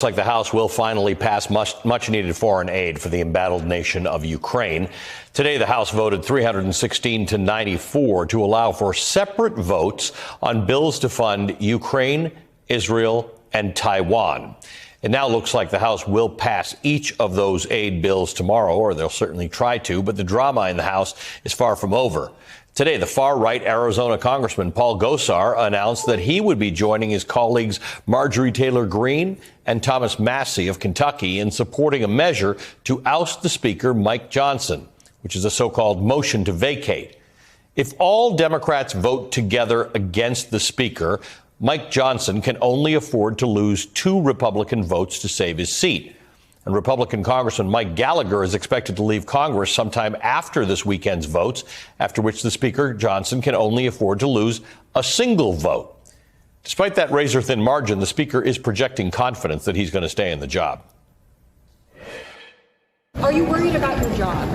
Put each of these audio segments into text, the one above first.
Like the House will finally pass much needed foreign aid for the embattled nation of Ukraine. Today, the House voted 316 to 94 to allow for separate votes on bills to fund Ukraine, Israel, and Taiwan. It now looks like the House will pass each of those aid bills tomorrow, or they'll certainly try to, but the drama in the House is far from over. Today, the far-right Arizona Congressman Paul Gosar announced that he would be joining his colleagues Marjorie Taylor Greene and Thomas Massie of Kentucky in supporting a measure to oust the Speaker, Mike Johnson, which is a so-called motion to vacate. If all Democrats vote together against the Speaker, Mike Johnson can only afford to lose 2 Republican votes to save his seat. And Republican Congressman Mike Gallagher is expected to leave Congress sometime after this weekend's votes, after which the Speaker, Johnson, can only afford to lose a single vote. Despite that razor-thin margin, the Speaker is projecting confidence that he's going to stay in the job. Are you worried about your job?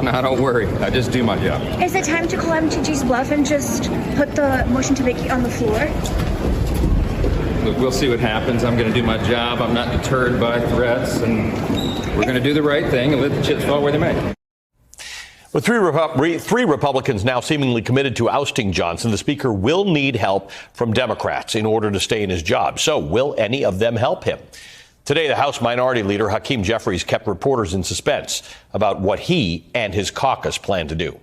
No, don't worry. I just do my job. Is it time to call MTG's bluff and just put the motion to vacate on the floor? Look, we'll see what happens. I'm going to do my job. I'm not deterred by threats, and we're going to do the right thing and let the chips fall where they may. With three Republicans now seemingly committed to ousting Johnson, the Speaker will need help from Democrats in order to stay in his job. So will any of them help him? Today, the House Minority Leader Hakeem Jeffries kept reporters in suspense about what he and his caucus plan to do.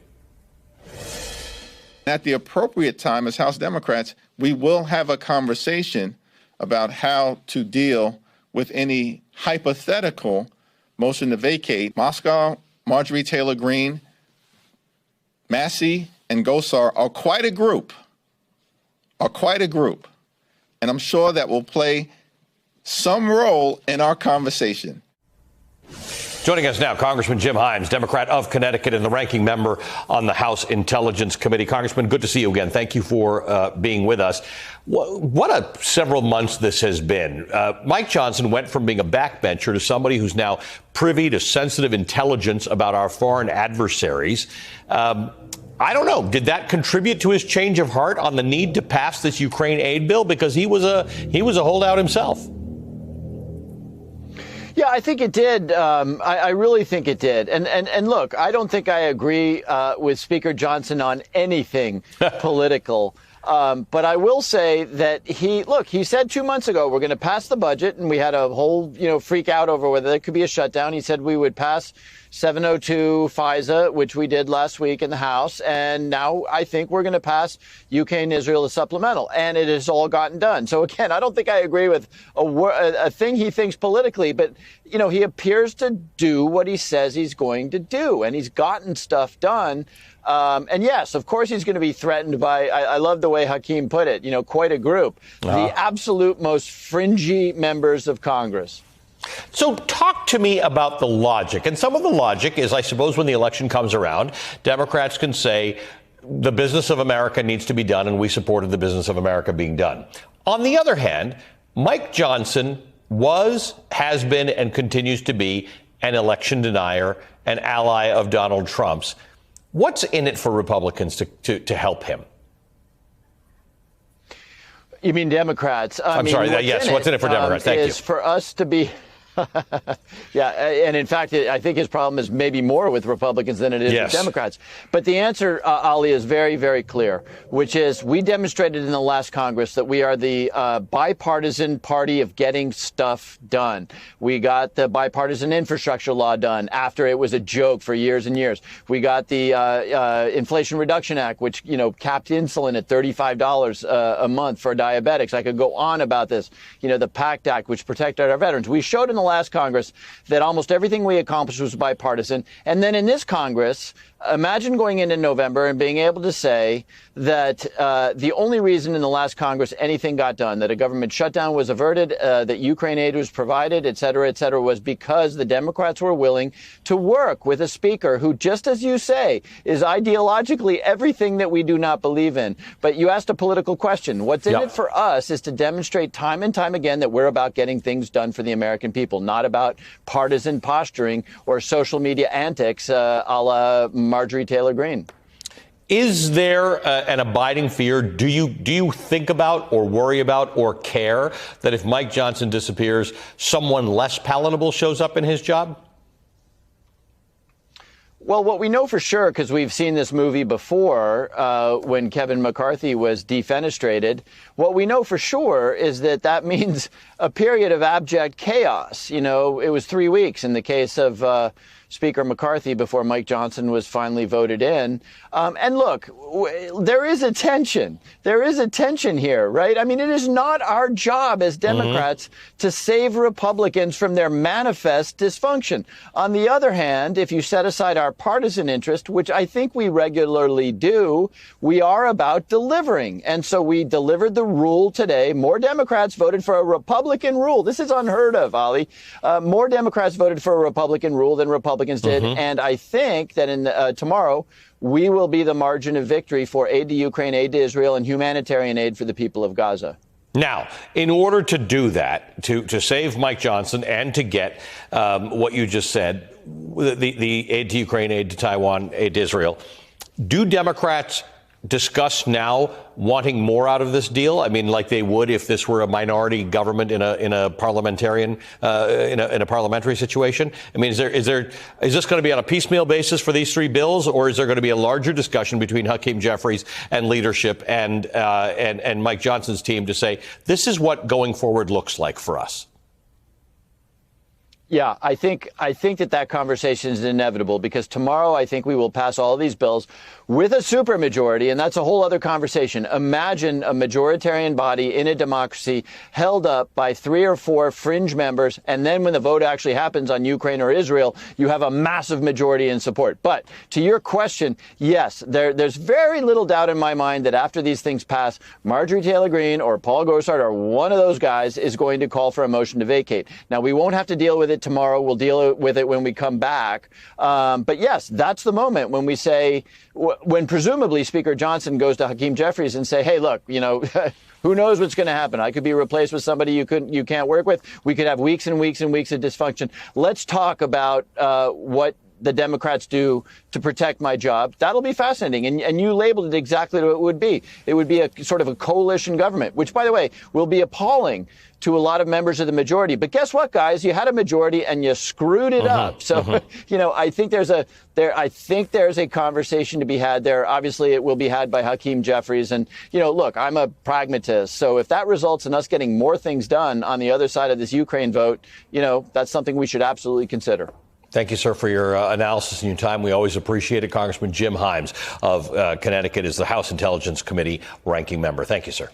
At the appropriate time, as House Democrats, we will have a conversation about how to deal with any hypothetical motion to vacate. Moskow, Marjorie Taylor Greene, Massie, and Gosar are quite a group. And I'm sure that will play some role in our conversation. Joining us now, Congressman Jim Himes, Democrat of Connecticut and the ranking member on the House Intelligence Committee. Congressman, good to see you again. Thank you for being with us. What a several months this has been. Mike Johnson went from being a backbencher to somebody who's now privy to sensitive intelligence about our foreign adversaries. I don't know. Did that contribute to his change of heart on the need to pass this Ukraine aid bill? Because he was a holdout himself. Yeah, I think it did. I really think it did. And look, I don't think I agree with Speaker Johnson on anything political. But I will say that he said 2 months ago, we're going to pass the budget, and we had a whole, freak out over whether there could be a shutdown. He said we would pass 702 FISA, which we did last week in the House. And now I think we're going to pass UK and Israel a supplemental. And it has all gotten done. So, again, I don't think I agree with a thing he thinks politically. But, he appears to do what he says he's going to do. And he's gotten stuff done. And yes, of course, he's going to be threatened by, I love the way Hakeem put it, quite a group, the absolute most fringy members of Congress. So talk to me about the logic. And some of the logic is, I suppose, when the election comes around, Democrats can say the business of America needs to be done, and we supported the business of America being done. On the other hand, Mike Johnson has been, and continues to be an election denier, an ally of Donald Trump's. What's in it for Republicans to help him? You mean Democrats? I'm sorry. Yes. What's in it for Democrats? Thank you. Is for us to be. Yeah. And in fact, I think his problem is maybe more with Republicans than it is with Democrats. But the answer, Ali, is very, very clear, which is we demonstrated in the last Congress that we are the bipartisan party of getting stuff done. We got the bipartisan infrastructure law done after it was a joke for years and years. We got the Inflation Reduction Act, which, capped insulin at $35 a month for diabetics. I could go on about this. The PACT Act, which protected our veterans. We showed in the last Congress that almost everything we accomplished was bipartisan. And then in this Congress, imagine going into November and being able to say that the only reason in the last Congress anything got done, that a government shutdown was averted, that Ukraine aid was provided, et cetera, was because the Democrats were willing to work with a speaker who, just as you say, is ideologically everything that we do not believe in. But you asked a political question. What's in it for us is to demonstrate time and time again that we're about getting things done for the American people, not about partisan posturing or social media antics a la Marjorie Taylor Greene. Is there an abiding fear? Do you think about or worry about or care that if Mike Johnson disappears, someone less palatable shows up in his job? Well, what we know for sure, because we've seen this movie before when Kevin McCarthy was defenestrated, what we know for sure is that means a period of abject chaos. You know, it was 3 weeks in the case of Speaker McCarthy before Mike Johnson was finally voted in. And look, there is a tension. There is a tension here, right? I mean, it is not our job as Democrats to save Republicans from their manifest dysfunction. On the other hand, if you set aside our partisan interest, which I think we regularly do, we are about delivering. And so we delivered the rule today. More Democrats voted for a Republican rule. This is unheard of, Ali. More Democrats voted for a Republican rule than Republicans did. And I think that in tomorrow, we will be the margin of victory for aid to Ukraine, aid to Israel, and humanitarian aid for the people of Gaza. Now, in order to do that, to save Mike Johnson and to get what you just said, the aid to Ukraine, aid to Taiwan, aid to Israel, do Democrats discuss now wanting more out of this deal? I mean, like they would if this were a minority government in a parliamentarian in a parliamentary situation. I mean, is this going to be on a piecemeal basis for these three bills, or is there going to be a larger discussion between Hakeem Jeffries and leadership and Mike Johnson's team to say this is what going forward looks like for us? Yeah, I think that conversation is inevitable because tomorrow I think we will pass all of these bills with a supermajority, and that's a whole other conversation. Imagine a majoritarian body in a democracy held up by 3 or 4 fringe members, and then when the vote actually happens on Ukraine or Israel, you have a massive majority in support. But to your question, yes, there's very little doubt in my mind that after these things pass, Marjorie Taylor Greene or Paul Gosar or one of those guys is going to call for a motion to vacate. Now, we won't have to deal with it tomorrow. We'll deal with it when we come back. But yes, that's the moment when we say, when presumably Speaker Johnson goes to Hakeem Jeffries and say, hey, look, you know, who knows what's going to happen? I could be replaced with somebody you can't work with. We could have weeks and weeks and weeks of dysfunction. Let's talk about what the Democrats do to protect my job. That'll be fascinating. And you labeled it exactly what it would be. It would be a sort of a coalition government, which, by the way, will be appalling to a lot of members of the majority. But guess what, guys? You had a majority and you screwed it up. So, you know, I think there's a conversation to be had there. Obviously, it will be had by Hakeem Jeffries. And, you know, look, I'm a pragmatist. So if that results in us getting more things done on the other side of this Ukraine vote, you know, that's something we should absolutely consider. Thank you, sir, for your analysis and your time. We always appreciate it. Congressman Jim Himes of Connecticut is the House Intelligence Committee ranking member. Thank you, sir.